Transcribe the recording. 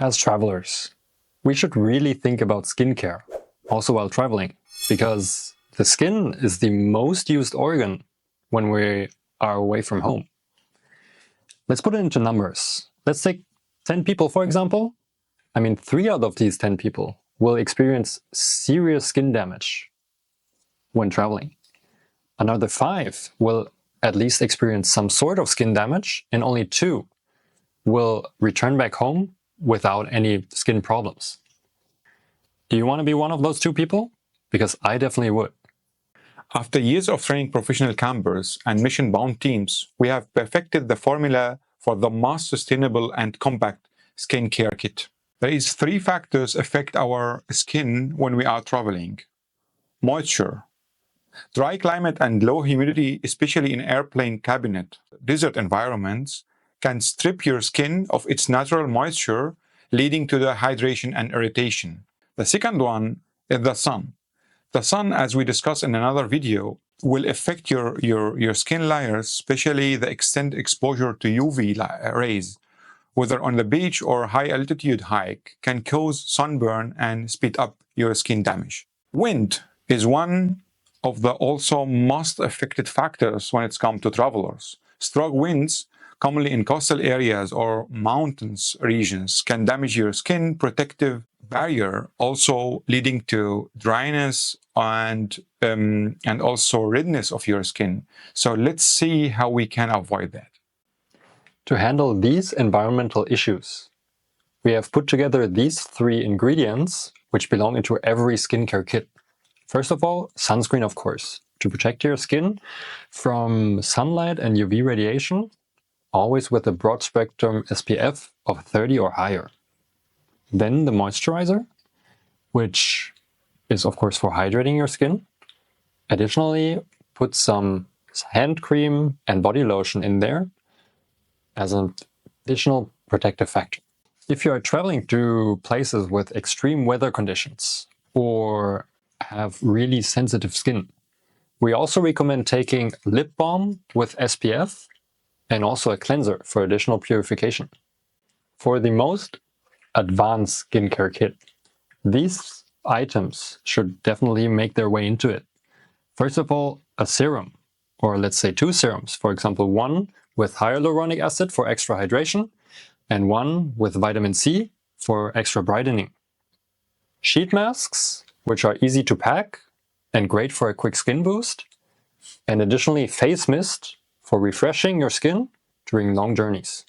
As travelers, we should really think about skincare, also while traveling, because the skin is the most used organ when we are away from home. Let's put it into numbers. Let's take 10 people, for example. 3 out of these 10 people will experience serious skin damage when traveling. Another 5 will at least experience some sort of skin damage, and only 2 will return back home without any skin problems. Do you want to be one of those 2 people? Because I definitely would. After years of training professional campers and mission-bound teams, we have perfected the formula for the most sustainable and compact skincare kit. There is 3 factors affect our skin when we are traveling. Moisture. Dry climate and low humidity, especially in airplane cabinet, desert environments, can strip your skin of its natural moisture, leading to dehydration and irritation. The second one is the sun. The sun, as we discussed in another video, will affect your skin layers, especially the extended exposure to UV rays, whether on the beach or high altitude hike, can cause sunburn and speed up your skin damage. Wind is one of the also most affected factors when it comes to travelers. Strong winds, commonly in coastal areas or mountains regions, can damage your skin protective barrier, also leading to dryness and also redness of your skin. So let's see how we can avoid that. To handle these environmental issues, we have put together these 3 ingredients which belong into every skincare kit. First of all, sunscreen, of course, to protect your skin from sunlight and UV radiation, always with a broad spectrum SPF of 30 or higher. Then the moisturizer, which is of course for hydrating your skin. Additionally, put some hand cream and body lotion in there as an additional protective factor. If you are traveling to places with extreme weather conditions or have really sensitive skin, we also recommend taking lip balm with SPF and also a cleanser for additional purification. For the most advanced skincare kit, these items should definitely make their way into it. First of all, a serum, or let's say 2 serums, for example, one with hyaluronic acid for extra hydration and one with vitamin C for extra brightening. Sheet masks, which are easy to pack and great for a quick skin boost, and additionally face mist for refreshing your skin during long journeys.